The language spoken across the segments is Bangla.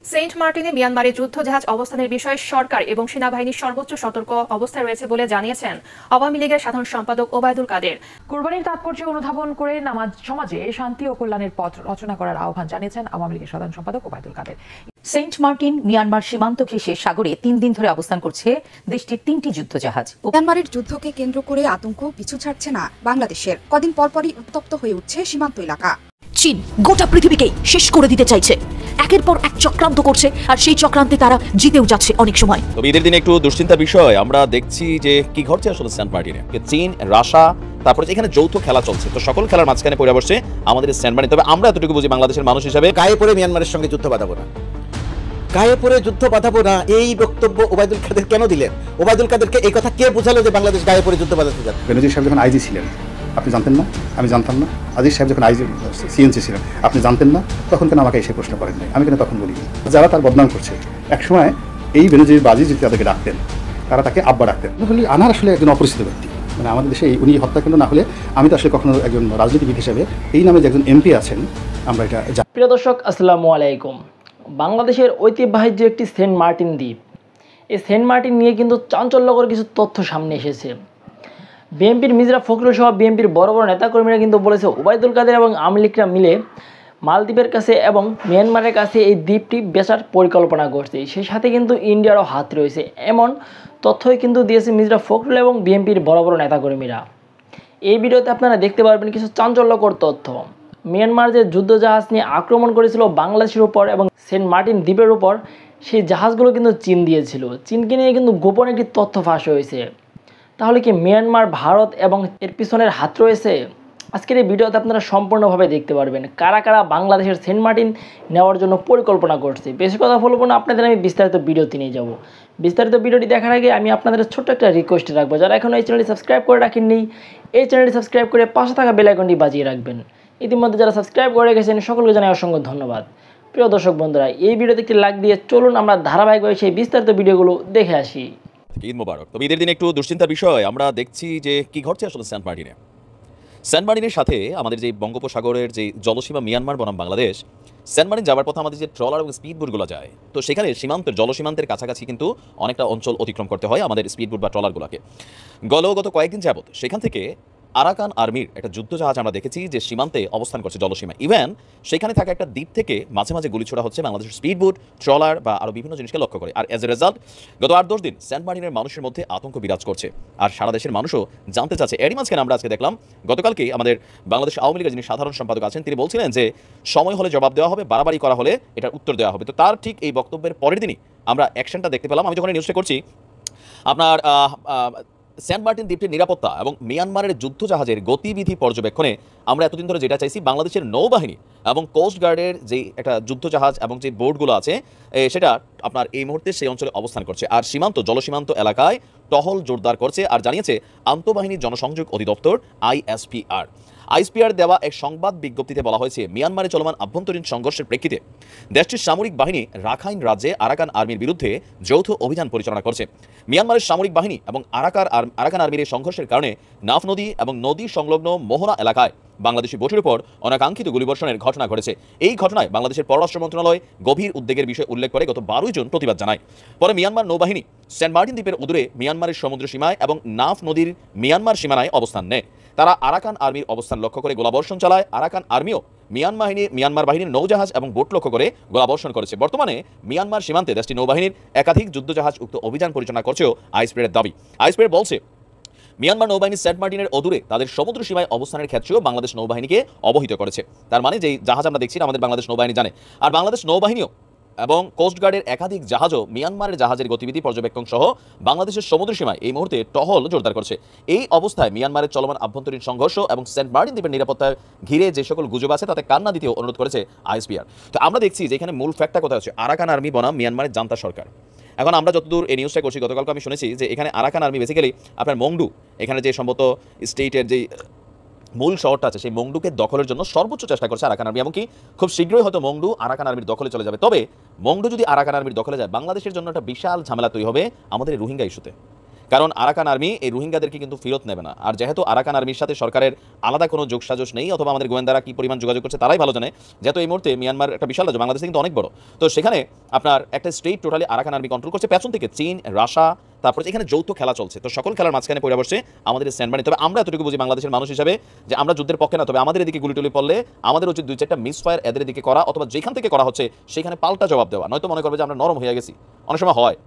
সেন্ট মার্টিনে মিয়ানমারের যুদ্ধজাহাজ অবস্থানের বিষয়ে সরকার এবং সেনাবাহিনীর সর্বোচ্চ সতর্ক অবস্থায় রয়েছে বলে জানিয়েছেন আওয়ামী লীগের সাধারণ সম্পাদক ওবায়দুল কাদের। কুরবানির তাৎপর্য অনুধাবন করে সমাজে শান্তি ও কল্যাণের পথ রচনা করার আহ্বান জানিয়েছেন আওয়ামী লীগের সাধারণ সম্পাদক Obaidul Quader. Saint Martin Myanmar সীমান্ত ঘেঁষে সাগরে 3 দিন ধরে অবস্থান করছে দেশটির 3টি যুদ্ধজাহাজ। মিয়ানমারের যুদ্ধকে কেন্দ্র করে আতঙ্ক পিছু ছাড়ছে না বাংলাদেশের। কদিন পরপরই উত্তপ্ত হয়ে উঠছে সীমান্ত এলাকা। চীন গোটা পৃথিবীকেই শেষ করে দিতে চাইছে, একের পর এক চক্রান্ত করছে, আর সেই চক্রান্তে তারা জিতেও যাচ্ছে অনেক সময়। তবে ঈদের দিনে একটু দুশ্চিন্তার বিষয় আমরা দেখছি যে কি ঘটছে আসলে সেন্ট মার্টিনে। চীন, রাশিয়া, তারপরে এখানে যৌথ খেলা চলছে, তো সকল খেলার মাঝখানে পড়ে বসছে আমাদের সেন্ট মার্টিন। তবে আমরা এতটুকু বুঝি বাংলাদেশের মানুষ হিসেবে, গায়ে পড়ে মিয়ানমারের সঙ্গে যুদ্ধ বাঁধাবো না, গায়ে পড়ে যুদ্ধ বাঁধাবো না, এই বক্তব্য ওবায়দুল কাদের কেন দিলেন? ওবায়দুল কাদেরকে এই কথা কে বোঝালো যে বাংলাদেশ গায়ে পড়ে যুদ্ধ বাঁধাতে যাচ্ছে? বেনজির সাহেব যখন আইজি ছিলেন আপনি জানতেন না, আমি জানতাম না। আজিজ সাহেব যখন আইজি সিএনসি ছিলেন আপনি জানতেন না, তখন কেন আমাকে এসে প্রশ্ন করেন নাই? আমি কেন তখন বলি? যারা তার বদনাম করছে, একসময় এই বেনজির বাজি যদি তাদেরকে ডাকতেন, তারা তাকে আব্বা ডাকতেন। বলি আনার আসলে একজন অপরিচিত ব্যক্তি, মানে আমাদের দেশে উনি হত্যাকাণ্ড না হলে আমি তো আসলে কখনো একজন রাজনীতিবিদ হিসেবে এই নামে যে একজন এমপি আছেন আমরা এটা। প্রিয় দর্শক, আসসালামু আলাইকুম। বাংলাদেশের ঐতিহ্যবাহী যে একটি সেন্ট মার্টিন দ্বীপ, এই সেন্ট মার্টিন নিয়ে কিন্তু চাঞ্চল্যকর কিছু তথ্য সামনে এসেছে। বিএনপির মির্জা ফখরুল সহ বিএনপির বড় বড় নেতাকর্মীরা কিন্তু বলেছে ওবায়দুল কাদের এবং আওয়ামী লীগরা মিলে মালদ্বীপের কাছে এবং মিয়ানমারের কাছে এই দ্বীপটি বেচার পরিকল্পনা করছে। সেই সাথে কিন্তু ইন্ডিয়ারও হাত রয়েছে, এমন তথ্যই কিন্তু দিয়েছে মির্জা ফখরুল এবং বিএনপির বড় বড় নেতাকর্মীরা। এই ভিডিওতে আপনারা দেখতে পারবেন কিছু চাঞ্চল্যকর তথ্য। মিয়ানমার যে যুদ্ধজাহাজ নিয়ে আক্রমণ করেছিল বাংলাদেশের উপর এবং সেন্ট মার্টিন দ্বীপের উপর, সেই জাহাজগুলো কিন্তু চীন দিয়েছিল। চীনকে নিয়ে কিন্তু গোপন একটি তথ্য ফাঁস হয়েছে। তাহলে কি মিয়ানমার, ভারত এবং এর পিছনের হাত রয়েছে? আজকের এই ভিডিওতে আপনারা সম্পূর্ণভাবে দেখতে পারবেন কারা কারা বাংলাদেশের সেন্ট মার্টিন নেওয়ার জন্য পরিকল্পনা করছে। বেশি কথা বলবো না, আপনাদের আমি বিস্তারিত ভিডিওতে নিয়ে যাব। বিস্তারিত ভিডিওটি দেখার আগে আমি আপনাদের ছোট্ট একটা রিকোয়েস্ট রাখবো, যারা এখনও এই চ্যানেলটি সাবস্ক্রাইব করে রাখেননি, এই চ্যানেলটি সাবস্ক্রাইব করে পাশে থাকা বেল আইকনটি বাজিয়ে রাখবেন। ইতিমধ্যে যারা সাবস্ক্রাইব করে রেখেছেন সকলকে জানাই অসংখ্য ধন্যবাদ। প্রিয় দর্শক বন্ধুরা, এই ভিডিওতে একটি লাইক দিয়ে চলুন আমরা ধারাবাহিকভাবে সেই বিস্তারিত ভিডিওগুলো দেখে আসি। ঈদ মোবারক। তবে ঈদের দিনে একটু দুশ্চিন্তার বিষয় আমরা দেখছি যে কি ঘটছে আসলে সেন্ট মার্টিনে। সেন্ট মার্টিনের সাথে আমাদের যে বঙ্গোপসাগরের যে জলসীমা মিয়ানমার বনাম বাংলাদেশ, সেন্ট মার্টিন যাওয়ার পথে আমাদের যে ট্রলার এবং স্পিড বোটগুলো যায়, তো সেখানে জলসীমান্তের কাছাকাছি কিন্তু অনেকটা অঞ্চল অতিক্রম করতে হয় আমাদের স্পিড বোট বা ট্রলারগুলোকে। গত কয়েকদিন যাবত সেখান থেকে আরাকান আর্মির একটা যুদ্ধজাহাজ আমরা দেখেছি যে সীমান্তে অবস্থান করছে জলসীমা। ইভেন সেখানে থাকা একটা দ্বীপ থেকে মাঝে মাঝে গুলি ছোড়া হচ্ছে বাংলাদেশের স্পিডবোট, ট্রলার বা আরও বিভিন্ন জিনিসকে লক্ষ্য করে। আর এজ এ রেজাল্ট গত 8-10 দিন সেন্ট মার্টিনের মানুষের মধ্যে আতঙ্ক বিরাজ করছে, আর সারা দেশের মানুষও জানতে চাচ্ছে। এরই মাঝখানে আমরা আজকে দেখলাম, গতকালকেই আমাদের বাংলাদেশ আওয়ামী লীগের যিনি সাধারণ সম্পাদক আছেন তিনি বলছিলেন যে সময় হলে জবাব দেওয়া হবে, বাড়াবাড়ি করা হলে এটার উত্তর দেওয়া হবে। তো তার ঠিক এই বক্তব্যের পরের দিনই আমরা অ্যাকশনটা দেখতে পেলাম। আমি যখন এই নিউজটা করছি, আপনার সেন্ট মার্টিন দ্বীপটির নিরাপত্তা এবং মিয়ানমারের যুদ্ধজাহাজের গতিবিধি পর্যবেক্ষণে আমরা এতদিন ধরে যেটা চাইছি, বাংলাদেশের নৌবাহিনী এবং কোস্ট গার্ডের যে একটা যুদ্ধজাহাজ এবং যে বোটগুলো আছে সেটা আপনার এই মুহূর্তে সেই অঞ্চলে অবস্থান করছে, আর জলসীমান্ত এলাকায় টহল জোরদার করছে। আর জানিয়েছে আন্তঃবাহিনী জনসংযোগ অধিদপ্তর আইএসপিআর দেওয়া এক সংবাদ বিজ্ঞপ্তিতে বলা হয়েছে, মিয়ানমারে চলমান আভ্যন্তরীণ সংঘর্ষের প্রেক্ষিতে দেশটির সামরিক বাহিনী রাখাইন রাজ্যে আরাকান আর্মির বিরুদ্ধে যৌথ অভিযান পরিচালনা করছে। মিয়ানমারের সামরিক বাহিনী এবং আরাকান আর্মির এই সংঘর্ষের কারণে নাফ নদী এবং নদী সংলগ্ন মোহনা এলাকায় বাংলাদেশি বোটের উপর অনাকাঙ্ক্ষিত গুলিবর্ষণের ঘটনা ঘটেছে। এই ঘটনায় বাংলাদেশের পররাষ্ট্র মন্ত্রণালয় গভীর উদ্বেগের বিষয় উল্লেখ করে গত 12 জুন প্রতিবাদ জানায়। পরে মিয়ানমার নৌবাহিনী সেন্ট মার্টিন দ্বীপের উদূরে মিয়ানমারের সমুদ্র সীমায় এবং নাফ নদীর মিয়ানমার সীমানায় অবস্থান নেয়। তারা আরাকান আর্মির অবস্থান লক্ষ্য করে গোলাবর্ষণ চালায়। আরাকান আর্মিও মিয়ানমার বাহিনীর নৌজাহাজ এবং বোট লক্ষ্য করে গোলাবর্ষণ করেছে। বর্তমানে মিয়ানমার সীমান্তে দেশটি নৌবাহিনীর একাধিক যুদ্ধজাহাজ উক্ত অভিযান পরিচালনা করছেও আইএসপিআর দাবি। আইএসপিআর বলছে, মিয়ানমার নৌবাহিনী সেন্ট মার্টিনের অদূরে তাদের সমুদ্র সীমায় অবস্থানের ক্ষেত্রেও বাংলাদেশ নৌবাহিনীকে অবহিত করেছে। তার মানে যেই জাহাজ আমরা দেখছি আমাদের বাংলাদেশ নৌবাহিনী জানে, আর বাংলাদেশ নৌবাহিনীও এবং কোস্টগার্ডের একাধিক জাহাজও মিয়ানমারের জাহাজের গতিবিধি পর্যবেক্ষণ সহ বাংলাদেশের সমুদ্র সীমায় এই মুহূর্তে টহল জোরদার করছে। এই অবস্থায় মিয়ানমারের চলমান আভ্যন্তরীণ সংঘর্ষ এবং সেন্ট মার্টিন দ্বীপের নিরাপত্তার ঘিরে যে সকল গুজব আছে তাতে কান্না দিতেও অনুরোধ করেছে আইএসপিআর। তো আমরা দেখছি যে এখানে মূল ফ্যাক্টটা কোথায় হচ্ছে, আরাকান আর্মি বনাম মিয়ানমারের জান্তা সরকার। এখন আমরা যতদূর এই নিউজটা করছি, গতকালকে আমি শুনেছি যে এখানে আরাকান আর্মি বেসিক্যালি আপনার মংডু, এখানে যে সম্ভবত স্টেটের যে মূল শহরটা আছে সেই মংডুকে দখলের জন্য সর্বোচ্চ চেষ্টা করছে আরাকান আর্মি। এমনকি খুব শীঘ্রই হয়তো মংডু আরাকান আর্মির দখলে চলে যাবে। তবে মংডু যদি আরাকান আর্মির দখলে যায়, বাংলাদেশের জন্য একটা বিশাল ঝামেলা তৈরি হবে আমাদের রোহিঙ্গা ইস্যুতে। কারণ আরাকান আর্মি এই রোহিঙ্গাদেরকে কিন্তু ফেরত নেবে না। আর যেহেতু আরাকান আর্মির সাথে সরকারের আলাদা কোনো যোগসাজশ নেই, অথবা আমাদের গোয়েন্দারা কি পরিমাণ যোগাযোগ করছে তারাই ভালো জানে, যেহেতু এই মুহূর্তে মিয়ানমার একটা বিশাল রাজ্য, বাংলাদেশ কিন্তু অনেক বড়, তো সেখানে আপনার একটা state totally Arakan army control করছে, পেছন থেকে চীন, রাশিয়া, তারপরে এখানে যৌথ খেলা চলছে। তো সকল খেলার মাঝখানে পড়ে বসে আমাদের সেন্ট মার্টিন। তবে আমরা এতটুকু বুঝি বাংলাদেশের মানুষ হিসাবে যে আমরা যুদ্ধের পক্ষে না, তবে আমাদের এদিকে গুলি টুলি পড়লে আমাদের উচিত 2-4টা মিস ফায়ার এদের দিকে করা, অথবা যেখান থেকে করা হচ্ছে সেখানে পাল্টা জবাব দেওয়া, নয়তো মনে করবে যে আমরা নরম হয়ে গেছি, অনেক সময় হয়।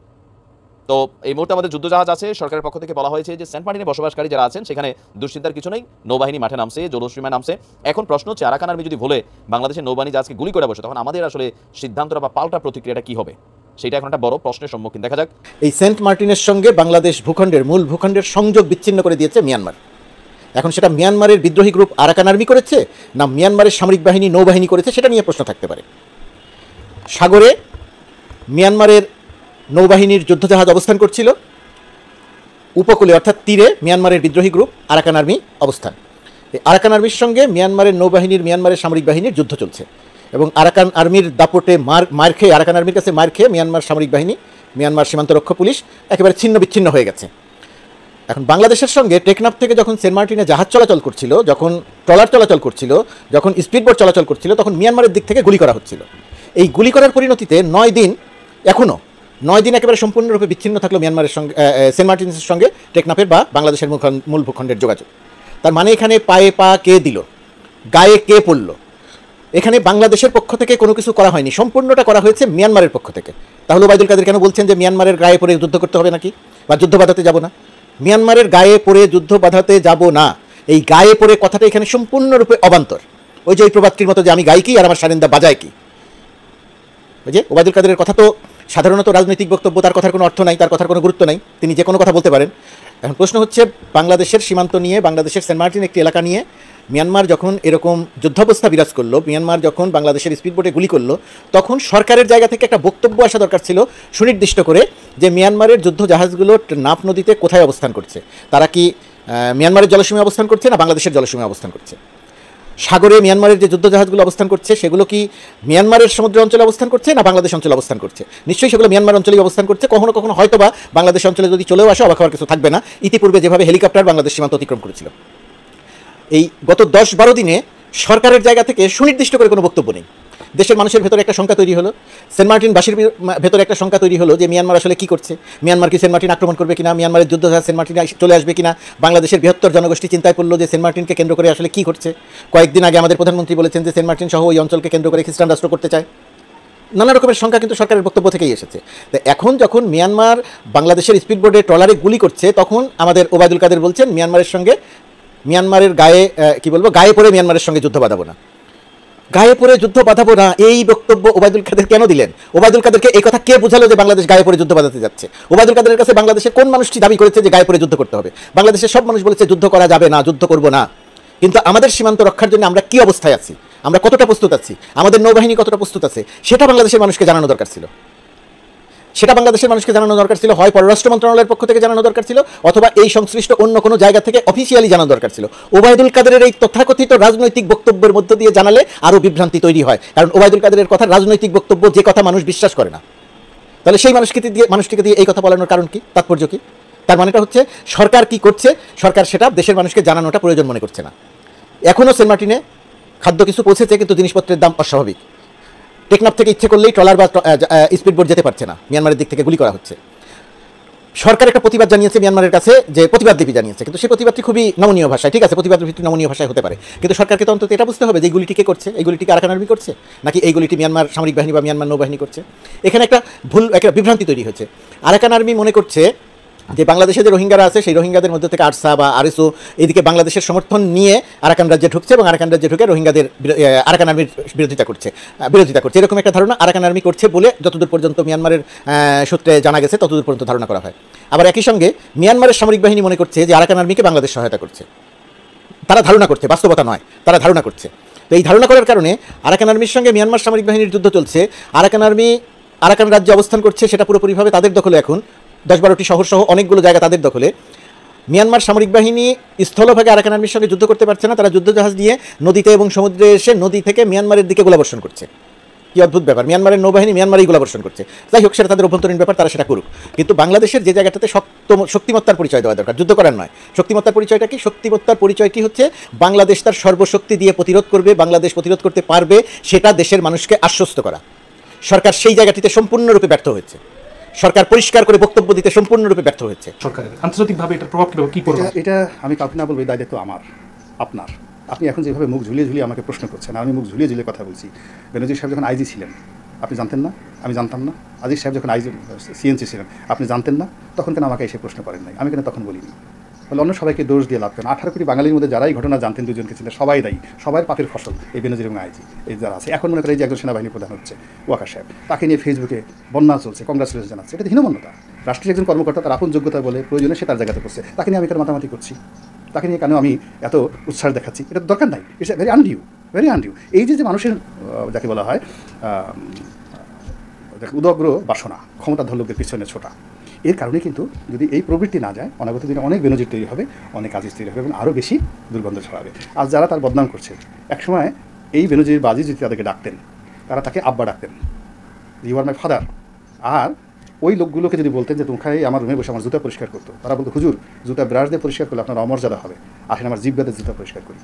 তো এই মুহূর্তে আমাদের যুদ্ধজাহাজ আছে, সরকারের পক্ষ থেকে বলা হয়েছে যে সেন্ট মার্টিনে বসবাসকারী যারা আছেন সেখানে দুশ্চিন্তার কিছু নেই, নৌবাহিনী মাঠে নামছে, জলসীমায় নামছে। এখন প্রশ্ন হচ্ছে আরাকান আর্মি যদি ভুলে বাংলাদেশের নৌবাহিনী জাহাজকে গুলি করে বসে, তখন আমাদের আসলে সিদ্ধান্তটা বা পাল্টা প্রতিক্রিয়াটা কি হবে, সেটা এখন একটা বড় প্রশ্নের সম্মুখীন। দেখা যাক। এই সেন্ট মার্টিনের সঙ্গে বাংলাদেশ ভূখণ্ডের মূল ভূখণ্ডের সংযোগ বিচ্ছিন্ন করে দিয়েছে মিয়ানমার। এখন সেটা মিয়ানমারের বিদ্রোহী গ্রুপ আরাকান আর্মি করেছে না মিয়ানমারের সামরিক বাহিনী নৌবাহিনী করেছে, সেটা নিয়ে প্রশ্ন থাকতে পারে। সাগরে মিয়ানমারের নৌবাহিনীর যুদ্ধজাহাজ অবস্থান করছিল, উপকূলে অর্থাৎ তীরে মিয়ানমারের বিদ্রোহী গ্রুপ আরাকান আর্মি অবস্থান। এই আরাকান আর্মির সঙ্গে মিয়ানমারের নৌবাহিনীর মিয়ানমারের সামরিক বাহিনীর যুদ্ধ চলছে, এবং আরাকান আর্মির দাপটে মার খেয়ে, আরাকান আর্মির কাছে মার খেয়ে মিয়ানমার সামরিক বাহিনী, মিয়ানমার সীমান্তরক্ষা পুলিশ একেবারে ছিন্ন বিচ্ছিন্ন হয়ে গেছে। এখন বাংলাদেশের সঙ্গে টেকনাফ থেকে যখন সেন্ট মার্টিনে জাহাজ চলাচল করছিল, যখন ট্রলার চলাচল করছিল, যখন স্পিডবোট চলাচল করছিল, তখন মিয়ানমারের দিক থেকে গুলি করা হচ্ছিল। এই গুলি করার পরিণতিতে 9 দিন, এখনও 9 দিন একেবারে সম্পূর্ণরূপে বিচ্ছিন্ন থাকলো মিয়ানমারের সঙ্গে, সেন্ট মার্টিনের সঙ্গে টেকনাফের বা বাংলাদেশের মূল ভূখণ্ডের যোগাযোগ। তার মানে এখানে পায়ে পা কে দিল, গায়ে কে পড়ল, এখানে বাংলাদেশের পক্ষ থেকে কোনো কিছু করা হয়নি, সম্পূর্ণটা করা হয়েছে মিয়ানমারের পক্ষ থেকে। তাহলে ওবায়দুল কাদের কেন বলছেন যে মিয়ানমারের গায়ে পড়ে যুদ্ধ করতে হবে নাকি, বা যুদ্ধ বাধাতে যাব না? মিয়ানমারের গায়ে পড়ে যুদ্ধ বাধাতে যাব না, এই গায়ে পড়ে কথাটা এখানে সম্পূর্ণরূপে অবান্তর। ওই যে ওই প্রবাদটির মতো যে আমি গাই কি আর আমার সারেন্দা বাজায় কি। ওই যে ওবায়দুল কাদেরের কথা তো সাধারণত রাজনৈতিক বক্তব্য, তার কথার কোনো অর্থ নাই, তার কথার কোনো গুরুত্ব নাই, তিনি যে কোনো কথা বলতে পারেন। এখন প্রশ্ন হচ্ছে বাংলাদেশের সীমান্ত নিয়ে, বাংলাদেশের সেন্ট মার্টিন একটি এলাকা নিয়ে মিয়ানমার যখন এরকম যুদ্ধাবস্থা বিরাজ করলো, মিয়ানমার যখন বাংলাদেশের স্পিডবোটে গুলি করলো, তখন সরকারের জায়গা থেকে একটা বক্তব্য আসা দরকার ছিল সুনির্দিষ্ট করে, যে মিয়ানমারের যুদ্ধ জাহাজগুলো নাফ নদীতে কোথায় অবস্থান করছে, তারা কি মিয়ানমারের জলসীমায় অবস্থান করছে না বাংলাদেশের জলসীমায় অবস্থান করছে। সাগরে মিয়ানমারের যে যুদ্ধ জাহাজগুলো অবস্থান করছে সেগুলো কি মিয়ানমারের সমুদ্র অঞ্চলে অবস্থান করছে না বাংলাদেশ অঞ্চলে অবস্থান করছে? নিশ্চয়ই সেগুলো মিয়ানমার অঞ্চলেই অবস্থান করছে। কখনো কখনো হয়তো বা বাংলাদেশ অঞ্চলে যদি চলেও আসে অবাক হওয়ার কিছু থাকবে না, ইতিপূর্বে যেভাবে হেলিকপ্টার বাংলাদেশ সীমান্ত অতিক্রম করেছিল। এই গত 10-12 দিনে সরকারের জায়গা থেকে সুনির্দিষ্ট করে কোনো বক্তব্য নেই। দেশের মানুষের ভেতরে একটা শঙ্কা তৈরি হলো, সেন্ট মার্টিনবাসীর ভেতরে একটা শঙ্কা তৈরি হলো যে মিয়ানমার আসলে কী করছে, মিয়ানমার কি সেন্ট মার্টিন আক্রমণ করবে কিনা, মিয়ানমারের যুদ্ধ সেন্ট মার্টিনে চলে আসবে কিনা। বাংলাদেশের বৃহত্তর জনগোষ্ঠী চিন্তায় পড়লো যে সেন্ট মার্টিনকে কেন্দ্র করে আসলে কী ঘটছে। কয়েকদিন আগে আমাদের প্রধানমন্ত্রী বলেছেন যে সেন্ট মার্টিন সহ ওই অঞ্চলকে কেন্দ্র করে খ্রিস্টান রাষ্ট্র করতে চায়। নানা রকমের শঙ্কা কিন্তু সরকারের বক্তব্য থেকেই এসেছে। তো এখন যখন মিয়ানমার বাংলাদেশের স্পিডবোটে ট্রলারে গুলি করছে, তখন আমাদের ওবায়দুল কাদের বলছেন মিয়ানমারের সঙ্গে, মিয়ানমারের গায়ে গায়ে পড়ে মিয়ানমারের সঙ্গে যুদ্ধ বাঁধাবো না, গায়ে পড়ে যুদ্ধ বাঁধাবো না। এই বক্তব্য ওবায়দুল কাদের কেন দিলেন? ওবায়দুল কাদেরকে এই কথা কে বোঝালো যে বাংলাদেশ গায়ে পড়ে যুদ্ধ বাঁধাতে যাচ্ছে? ওবায়দুল কাদের কাছে বাংলাদেশের কোন মানুষটি দাবি করেছে যে গায়ে পড়ে যুদ্ধ করতে হবে? বাংলাদেশের সব মানুষ বলেছে যুদ্ধ করা যাবে না, যুদ্ধ করব না। কিন্তু আমাদের সীমান্ত রক্ষার জন্য আমরা কি অবস্থায় আছি, আমরা কতটা প্রস্তুত আছি, আমাদের নৌবাহিনী কতটা প্রস্তুত আছে, সেটা বাংলাদেশের মানুষকে জানানো দরকার ছিল। হয় পররাষ্ট্র মন্ত্রণালয়ের পক্ষ থেকে জানানো দরকার ছিল, অথবা এই সংশ্লিষ্ট অন্য কোনো জায়গা থেকে অফিসিয়ালি জানানো দরকার ছিল। ওবায়দুল কাদেরের এই তথাকথিত রাজনৈতিক বক্তব্যের মধ্য দিয়ে জানালে আরও বিভ্রান্তি তৈরি হয়, কারণ ওবায়দুল কাদেরের কথা রাজনৈতিক বক্তব্য, যে কথা মানুষ বিশ্বাস করে না। তাহলে সেই মানুষটিকে দিয়ে এই কথা বলানোর কারণ কি, তাৎপর্য কি? তার মানেটা হচ্ছে সরকার কি করছে, সরকার সেটা দেশের মানুষকে জানানোটা প্রয়োজন মনে করছে না। এখনও সেন্ট মার্টিনে খাদ্য কিছু পৌঁছেছে, কিন্তু জিনিসপত্রের দাম অস্বাভাবিক। টেকনাফ থেকে ইচ্ছে করলেই ট্রলার বা স্পিডবোট যেতে পারছে না, মিয়ানমারের দিক থেকে গুলি করা হচ্ছে। সরকার একটা প্রতিবাদ জানিয়েছে মিয়ানমারের কাছে, যে প্রতিবাদ লিপি জানিয়েছে, কিন্তু সেই প্রতিবাদটি খুবই নমনীয় ভাষায়, ঠিক আছে, প্রতিবাদের ভিত্তি নমনীয় ভাষায় হতে পারে, কিন্তু সরকারকে তো অন্তত এটা বুঝতে হবে যে এই গুলিটি কে করছে, এই গুলিটি আরাকান আর্মি করছে নাকি এই গুলিটি মিয়ানমার সামরিক বাহিনী বা মিয়ানমার নৌবাহিনী করছে। এখানে একটা বিভ্রান্তি তৈরি হয়েছে। আরাকান আর্মি মনে করছে যে বাংলাদেশে যে রোহিঙ্গারা আছে সেই রোহিঙ্গাদের মধ্যে থেকে আরসা বা আরএসও এদিকে বাংলাদেশের সমর্থন নিয়ে আরাকান রাজ্যে ঢুকছে, এবং আরাকান রাজ্যে ঢুকে রোহিঙ্গাদের আরাকান আর্মির বিরোধিতা করছে। এরকম একটা ধারণা আরাকান আর্মি করছে বলে যতদূর পর্যন্ত মিয়ানমারের সূত্রে জানা গেছে ততদূর পর্যন্ত ধারণা করা হয়। আবার একই সঙ্গে মিয়ানমারের সামরিক বাহিনী মনে করছে যে আরাকান আর্মিকে বাংলাদেশ সহায়তা করছে। তারা ধারণা করছে, বাস্তবতা নয়, তারা ধারণা করছে। তো এই ধারণা করার কারণে আরাকান আর্মির সঙ্গে মিয়ানমার সামরিক বাহিনীর যুদ্ধ চলছে। আরাকান আর্মি আরাকান রাজ্যে অবস্থান করছে, সেটা পুরোপুরিভাবে তাদের দখলে। এখন 10-12টি শহর সহ অনেকগুলো জায়গা তাদের দখলে। মিয়ানমার সামরিক বাহিনী স্থলভাগে আরাকান আর্মির সঙ্গে যুদ্ধ করতে পারছে না, তারা যুদ্ধজাহাজ নিয়ে নদীতে এবং সমুদ্রে এসে নদী থেকে মিয়ানমারের দিকে গোলাবর্ষণ করছে। কি অদ্ভুত ব্যাপার, মিয়ানমারের নৌবাহিনী মিয়ানমারেই গোলাবর্ষণ করছে। যাই হোক, সেটা তাদের অভ্যন্তরীণ ব্যাপার, তারা সেটা করুক। কিন্তু বাংলাদেশের যে জায়গাটাতে শক্তিমত্তার পরিচয় দেওয়া দরকার, যুদ্ধ করার নয়। শক্তিমত্তার পরিচয়টা কি? শক্তিমত্তার পরিচয়টি হচ্ছে বাংলাদেশ তার সর্বশক্তি দিয়ে প্রতিরোধ করবে, বাংলাদেশ প্রতিরোধ করতে পারবে, সেটা দেশের মানুষকে আশ্বস্ত করা। সরকার সেই জায়গাটিতে সম্পূর্ণরূপে ব্যর্থ হয়েছে। সরকার পরিষ্কার করে বক্তব্য দিতে সম্পূর্ণরূপে ব্যর্থ হয়েছে। সরকারের আন্তর্জাতিকভাবে এটার প্রভাব কি পড়বে? এটা আমি কাউকে না বলবো, এই দায়িত্ব আমার, আপনার। আপনি এখন যেভাবে মুখ ঝুলিয়ে ঝুলিয়ে আমাকে প্রশ্ন করছেন, আমি মুখ ঝুলিয়ে ঝুলিয়ে কথা বলছি। বেনজির সাহেব যখন আইজি ছিলেন আপনি জানতেন না? আমি জানতাম না? আজিজ সাহেব যখন সিএনসি ছিলেন আপনি জানতেন না? তখন কেন আমাকে এসে প্রশ্ন করেন নাই? আমি কেন তখন বলিনি? ফলে অন্য সবাইকে দোষ দিয়ে লাভ কেন? 18 কোটি বাঙালির মধ্যে যারাই ঘটনা জানতেন, দুজনকে ছিলেন, সবাই দায়ী, সবাই পাপের ফসল এই বেনজির এবং আইজি। এই যারা আছে এখন মনে করেন, এই যে একজন সেনাবাহিনী প্রধান হচ্ছে ওয়াকার সাহেব, তাকে নিয়ে ফেসবুকে বন্যা চলছে, কংগ্রাচুলেশন জানাচ্ছে, এটা হীনমন্যতা। রাষ্ট্রের একজন কর্মকর্তা তার আপন যোগ্যতা বলে প্রয়োজনে সে তার জায়গাতে করছে, তাকে নিয়ে আমি কেন মাতামাতি করছি? তাকে নিয়ে কেন আমি এত উৎসাহ দেখাচ্ছি? এটা দরকার নাই। It's very undue, very undue. এই যে মানুষের যাকে বলা হয় উদগ্র বাসনা, ক্ষমতাধর লোকের পিছনে ছোটা, এর কারণে কিন্তু যদি এই প্রবৃত্তি না যায়, অনাগত দিনে অনেক বেনজির তৈরি হবে, অনেক আজিজ তৈরি হবে এবং আরও বেশি দুর্গন্ধ ছড়াবে। আর যারা তার বদনাম করছে, একসময় এই বেনজির বাজি যদি তাদেরকে ডাকতেন, তারা তাকে আব্বা ডাকতেন, ইউ আর মাই ফাদার। আর ওই লোকগুলোকে যদি বলতেন যে তোমাকে আমার রুমে বসে আমার জুতা পরিষ্কার করতো, তারা বলতো হুজুর জুতা ব্রাশ দিয়ে পরিষ্কার করলে আপনার অমর্যাদা হবে, আসেন আমার জিব্বাতে জুতা পরিষ্কার করি।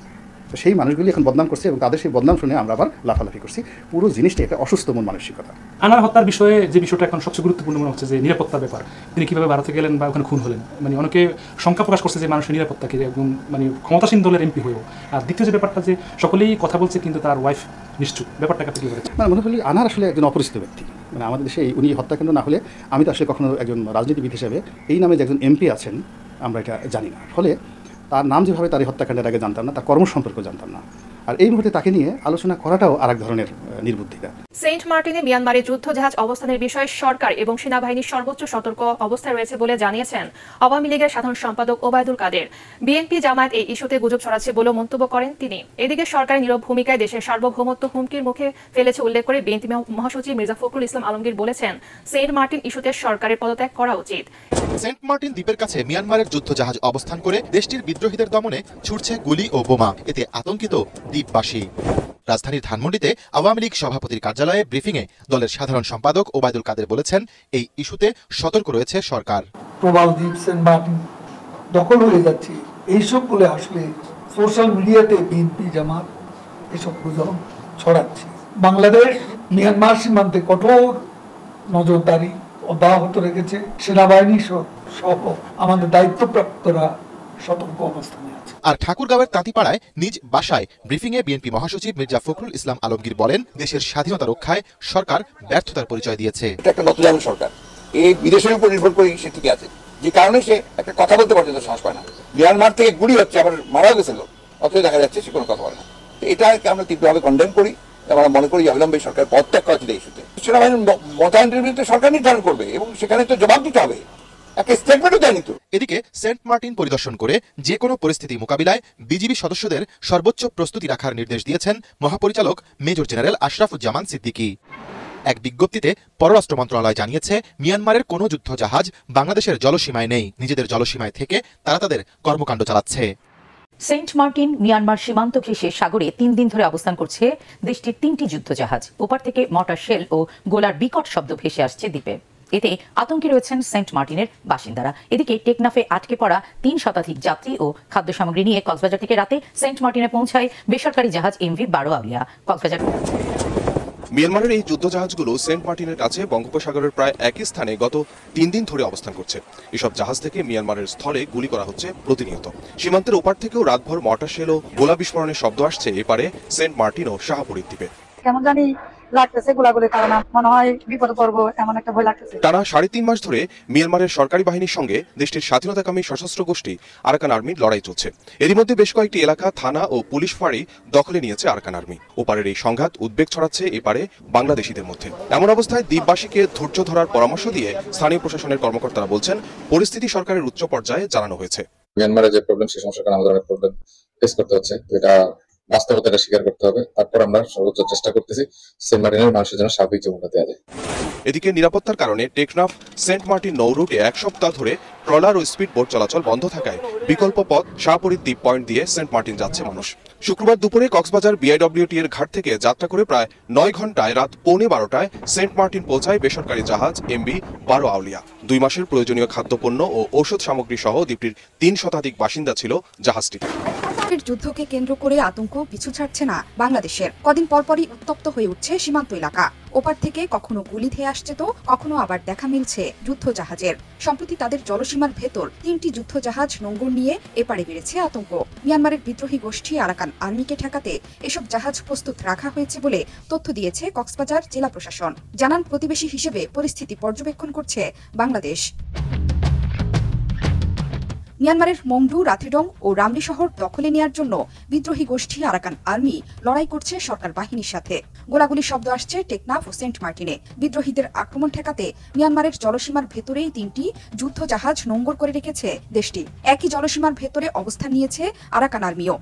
তো সেই মানুষগুলি এখন বদনাম করছে এবং তাদের সেই বদনাম শুনে আমরা আবার লাফালাফি করছি। পুরো জিনিসটা একটা অসুস্থ মন মানসিকতা। আনার হত্যার বিষয়ে যে বিষয়টা এখন সবচেয়ে গুরুত্বপূর্ণ মনে হচ্ছে যে নিরাপত্তার ব্যাপার, তিনি কীভাবে ভারতে গেলেন বা ওখানে খুন হলেন। মানে অনেকে শঙ্কা প্রকাশ করছে যে মানুষের নিরাপত্তাকে, যে একদম মানে ক্ষমতাসীন দলের এমপি হয়েও। আর দ্বিতীয় যে ব্যাপারটা, যে সকলেই কথা বলছে কিন্তু তার ওয়াইফ নিশ্চুপ, ব্যাপারটাকে আপনি কী বলেছেন? মানে মনে করি আনার আসলে একজন অপরিচিত ব্যক্তি। মানে আমাদের দেশে উনি হত্যাকাণ্ড না হলে আমি তো আসলে কখনো একজন রাজনীতিবিদ হিসেবে এই নামে যে একজন এমপি আছেন আমরা এটা জানি না। ফলে তার নাম যেভাবে তার এই হত্যাকাণ্ডের আগে জানতাম না, তার কর্ম সম্পর্কে জানতাম না। আর এই মুহূর্তে তাকে নিয়ে আলোচনা করাটাও আরেক ধরনের নির্বুদ্ধিতা। সেন্ট মার্টিনে মিয়ানমারের যুদ্ধজাহাজ অবস্থানের বিষয়ে সরকার এবং সেনাবাহিনীর সর্বোচ্চ সতর্ক অবস্থায় রয়েছে বলে জানিয়েছেন আওয়ামী লীগের সাধারণ সম্পাদক ওবায়দুল কাদের। বিএনপি জামায়াত এই ইস্যুতে গুজব ছড়াচ্ছে বলেও মন্তব্য করেন তিনি। এদিকে সরকারের নীরব ভূমিকায় দেশের সার্বভৌমত্ব হুমকির মুখে ফেলেছে উল্লেখ করে বিএনপি মহাসচিব মির্জা ফখরুল ইসলাম আলমগীর বলেছেন, সেন্ট মার্টিন ইস্যুতে সরকারের পদত্যাগ করা উচিত। সেন্ট মার্টিন দ্বীপের কাছে মিয়ানমারের যুদ্ধজাহাজ অবস্থান করে দেশটির বিদ্রোহীদের দমনে ছুটছে গুলি ও বোমা, এতে আতঙ্কিত দ্বীপবাসী। রাজধানীর ধানমন্ডিতে আওয়ামী লীগ সভাপতির কার্যালয়ে ব্রিফিংয়ে দলের সাধারণ সম্পাদক ওবায়দুল কাদের বলেছেন, এই ইস্যুতে সতর্ক রয়েছে সরকার। প্রবাল দ্বীপ, সেন্ট মার্টিন দখল হয়ে যাচ্ছে, এইসব বলে আসলে সোশ্যাল মিডিয়াতে বিএনপি জামাত এসব গুজব ছড়াচ্ছে। বাংলাদেশ মিয়ানমার সীমান্তে কঠোর নজরদারি অব্যাহত রেখেছে, সেনাবাহিনী সহ আমাদের দায়িত্বপ্রাপ্তরা সতর্ক অবস্থানে আছে। আর ঠাকুরগাঁওয়ের তাঁতিপাড়ায় নিজ বাসায় ব্রিফিংয়ে বিএনপি মহাসচিব মির্জা ফখরুল ইসলাম আলমগীর বলেন, দেশের স্বাধীনতা রক্ষায় সরকার ব্যর্থতার পরিচয় দিয়েছে। এটা একটা নতুন সরকার, এই বিদেশের উপর নির্ভর করে সে ঠিক আছে, যে কারণে সে একটা কথা বলতে পর্যন্ত সাহস পায় না। মিয়ানমার থেকে গুলি হচ্ছে, আবার মারা গেছিল, অথচ দেখা যাচ্ছে সে কোনো কথা বলে না। এটাকে আমরা তীব্রভাবে কন্ডেম করি। আমরা মনে করি অবিলম্বে সরকার পদত্যাগ করা উচিত। এই ইস্যুতে সেনাবাহিনীর মোতায়েনের বিরুদ্ধে সরকার নির্ধারণ করবে এবং সেখানে তো জবাব দিতে হবে। এদিকে সেন্ট মার্টিন পরিদর্শন করে যে কোনো পরিস্থিতি মোকাবিলায় বিজিবি সদস্যদের সর্বোচ্চ প্রস্তুতি রাখার নির্দেশ দিয়েছেন মহাপরিচালক মেজর জেনারেল আশরাফুজ্জামান সিদ্দিকী। এক বিজ্ঞপ্তিতে পররাষ্ট্র মন্ত্রণালয় জানিয়েছে, মিয়ানমারের কোনো যুদ্ধজাহাজ বাংলাদেশের জলসীমায় নেই, নিজেদের জলসীমায় থেকে তারা তাদের কর্মকাণ্ড চালাচ্ছে। সেন্ট মার্টিন মিয়ানমার সীমান্ত ঘেঁষে সাগরে 3 দিন ধরে অবস্থান করছে দেশটির 3টি যুদ্ধজাহাজ। ওপার থেকে মর্টার শেল ও গোলার বিকট শব্দ ভেসে আসছে দ্বীপে। এতে আতঙ্কে রয়েছেন সেন্ট মার্টিনের বাসিন্দারা। এদিকে টেকনাফে আটকে পড়া 3 শতাধিক যাত্রী ও খাদ্য সামগ্রী নিয়ে কক্সবাজার থেকে রাতে সেন্ট মার্টিনে পৌঁছায় বেসরকারি জাহাজ এমভি বারো আউলিয়া। কক্সবাজার মিয়ানমারের এই যুদ্ধজাহাজগুলো সেন্ট মার্টিনের কাছে বঙ্গোপসাগরের প্রায় একই স্থানে গত 3 দিন ধরে অবস্থান করছে। এসব জাহাজ থেকে মিয়ানমারের স্থলে গুলি করা হচ্ছে প্রতিনিয়ত। সীমান্তের ওপার থেকেও রাতভর মর্টার শেল ও গোলা বিস্ফোরণের শব্দ আসছে এপারে সেন্ট মার্টিন ও শাহপুরীর দ্বীপে। কেমন জানি লাগতেছে গোলাগুলির কারণে, মনে হয় বিপদে পড়বো এমন একটা ভয় লাগতেছে। টানা 3.5 মাস ধরে মিয়ানমারের সরকারি বাহিনীর সঙ্গে দেশটির স্বাধীনতাকামী সশস্ত্র গোষ্ঠী আরাকান আর্মির লড়াই চলছে। এরই মধ্যে বেশ কয়েকটি এলাকা, থানা ও পুলিশ ফাঁড়ি দখলে নিয়েছে আরাকান আর্মি। ওপারের এই সংঘাত উদ্বেগ ছড়াচ্ছে এপারে বাংলাদেশিদের মধ্যে। এমন অবস্থায় দ্বীপবাসীকে ধৈর্য ধরার পরামর্শ দিয়ে স্থানীয় প্রশাসনের কর্মকর্তারা বলছেন, পরিস্থিতি সরকারের উচ্চ পর্যায়ে জানানো হয়েছে। মিয়ানমারের যে প্রবলেম, সেই সমস্যার কারণে আমাদের অনেক প্রবলেম ফেস করতে হচ্ছে। এটা বাস্তবতাটা স্বীকার করতে হবে। তারপর আমরা সর্বোচ্চ চেষ্টা করতেছি সেন্ট মার্টিনের মানুষের জন্য স্বাভাবিক জীবনটা দেওয়া যায়। এদিকে নিরাপত্তার কারণে টেকনাফ সেন্ট মার্টিন নৌ রুটে 1 সপ্তাহ ধরে ট্রলার ও স্পিড বোট চলাচল বন্ধ থাকায় বিকল্প পথ শাহপরীর দ্বীপ পয়েন্ট দিয়ে সেন্ট মার্টিন যাচ্ছে মানুষ। শুক্রবার দুপুরে কক্সবাজার বিআইডব্লিউটি এর ঘাট থেকে যাত্রা করে প্রায় 9 ঘন্টায় রাত 11:15টায় সেন্ট মার্টিন পৌঁছায় বেসরকারি জাহাজ এমবি 12 আউলিয়া। 2 মাসের প্রয়োজনীয় খাদ্যপণ্য ও ঔষধ সামগ্রী সহ দ্বীপটির 3 শতাধিক বাসিন্দা ছিল জাহাজটিতে। যুদ্ধকে কেন্দ্র করে আতঙ্ক পিছু ছাড়ছে না বাংলাদেশের। কদিন পরপরই উত্তপ্ত হয়ে উঠছে সীমান্ত এলাকা। ওপার থেকে কখনো গুলি ধেয়ে আসছে তো কখনো আবার দেখা মিলছে যুদ্ধ জাহাজের। সম্প্রতি তাদের জলসীমার ভেতর 3টি যুদ্ধ জাহাজ নোঙর নিয়ে এপারে বেড়েছে আতঙ্ক। মিয়ানমারের বিদ্রোহী গোষ্ঠী আরাকান আর্মিকে ঠেকাতে এসব জাহাজ প্রস্তুত রাখা হয়েছে বলে তথ্য দিয়েছে কক্সবাজার জেলা প্রশাসন। জানান, প্রতিবেশী হিসেবে পরিস্থিতি পর্যবেক্ষণ করছে বাংলাদেশ। মিয়ানমারের মংডু, রাথিডং ও রামলি শহর দখলে নেয়ার জন্য বিদ্রোহী গোষ্ঠী আরাকান আর্মি লড়াই করছে সরকার বাহিনীর সাথে। গোলাগুলির শব্দ আসছে টেকনাফ ও সেন্ট মার্টিনে। বিদ্রোহীদের আক্রমণ ঠেকাতে মিয়ানমারের জলসীমার ভেতরেই 3টি যুদ্ধ জাহাজ নোঙর করে রেখেছে দেশটি। একই জলসীমার ভেতরে অবস্থান নিয়েছে আরাকান আর্মিও।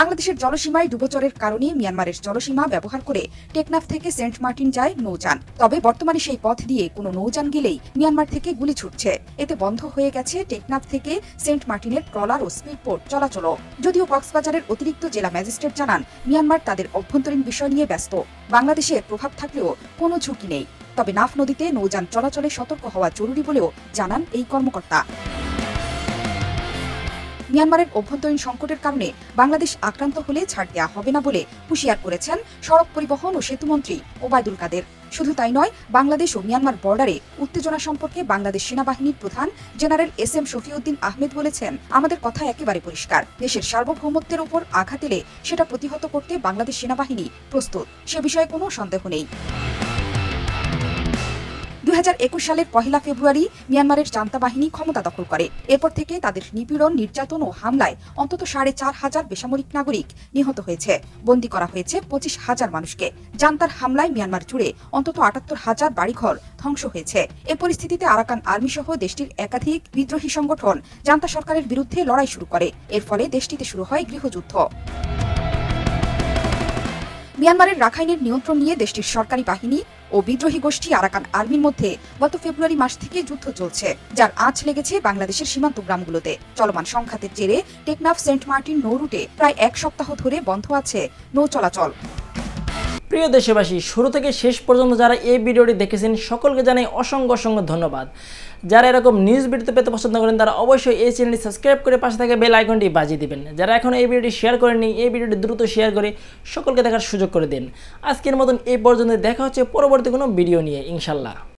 বাংলাদেশের জলসীমায় ডুবোচরের কারণে মিয়ানমারের জলসীমা ব্যবহার করে টেকনাফ থেকে সেন্ট মার্টিন যায় নৌযান। তবে বর্তমানে সেই পথ দিয়ে কোনো নৌযান গেলেই মিয়ানমার থেকে গুলি ছুটছে। এতে বন্ধ হয়ে গেছে টেকনাফ থেকে সেন্ট মার্টিনের ট্রলার ও স্পিডবোট চলাচলও। যদিও কক্সবাজারের অতিরিক্ত জেলা ম্যাজিস্ট্রেট জানান, মিয়ানমার তাদের অভ্যন্তরীণ বিষয় নিয়ে ব্যস্ত। বাংলাদেশের প্রভাব থাকলেও কোনো ঝুঁকি নেই। তবে নাফ নদীতে নৌযান চলাচলে সতর্ক হওয়া জরুরি বলেও জানান এই কর্মকর্তা। মিয়ানমারের অভ্যন্তরীণ সংকটের কারণে বাংলাদেশ আক্রান্ত হলে ছাড় দেওয়া হবে না বলে হুঁশিয়ার করেছেন সড়ক পরিবহন ও সেতুমন্ত্রী ওবায়দুল কাদের। শুধু তাই নয়, বাংলাদেশ ও মিয়ানমার বর্ডারে উত্তেজনা সম্পর্কে বাংলাদেশ সেনাবাহিনীর প্রধান জেনারেল SM শফিউদ্দিন আহমেদ বলেছেন, আমাদের কথা একেবারে পরিষ্কার। দেশের সার্বভৌমত্বের উপর আঘাত এলে সেটা প্রতিহত করতে বাংলাদেশ সেনাবাহিনী প্রস্তুত, সে বিষয়ে কোনো সন্দেহ নেই। 2021 সালের 1 ফেব্রুয়ারি মিয়ানমারের জান্তা বাহিনী ক্ষমতা দখল করে। এরপর থেকে তাদের নিপীড়ন, নির্যাতন ও হামলায় অন্তত 4,500 বেসামরিক নাগরিক নিহত হয়েছে। বন্দী করা হয়েছে 25,000 মানুষকে। জান্তার হামলায় মিয়ানমার জুড়ে অন্তত 78,000 বাড়িঘর ধ্বংস হয়েছে। এ পরিস্থিতিতে আরাকান আর্মি সহ দেশটির একাধিক বিদ্রোহী সংগঠন জান্তা সরকারের বিরুদ্ধে লড়াই শুরু করে। এর ফলে দেশটিতে শুরু হয় গৃহযুদ্ধ। মিয়ানমারের রাখাইনের নিয়ন্ত্রণ নিয়ে দেশটির সরকারি বাহিনী ও বিদ্রোহী গোষ্ঠী আরাকান আর্মির মধ্যে গত ফেব্রুয়ারি মাস থেকে যুদ্ধ চলছে, যার আঁচ লেগেছে বাংলাদেশের সীমান্ত গ্রামগুলোতে। চলমান সংঘাতের জেরে টেকনাফ সেন্ট মার্টিন নৌ রুটে প্রায় 1 সপ্তাহ ধরে বন্ধ আছে নৌ চলাচল। প্রিয় দেশবাসী, শুরু থেকে শেষ পর্যন্ত যারা এই ভিডিওটি দেখেছেন সকলকে জানাই অসংখ্য অসংখ্য ধন্যবাদ। যারা এরকম নিউজ ভিডিও পেতে পছন্দ করেন তারা অবশ্যই এই চ্যানেলটি সাবস্ক্রাইব করে পাশে থাকা বেল আইকনটি বাজিয়ে দিবেন। যারা এখন এই ভিডিওটি শেয়ার করেননি, এই ভিডিওটি দ্রুত শেয়ার করে সকলকে দেখার সুযোগ করে দিন। আজকের মতন এই পর্যন্ত দেখা হচ্ছে পরবর্তী কোনো ভিডিও নিয়ে, ইনশাল্লাহ।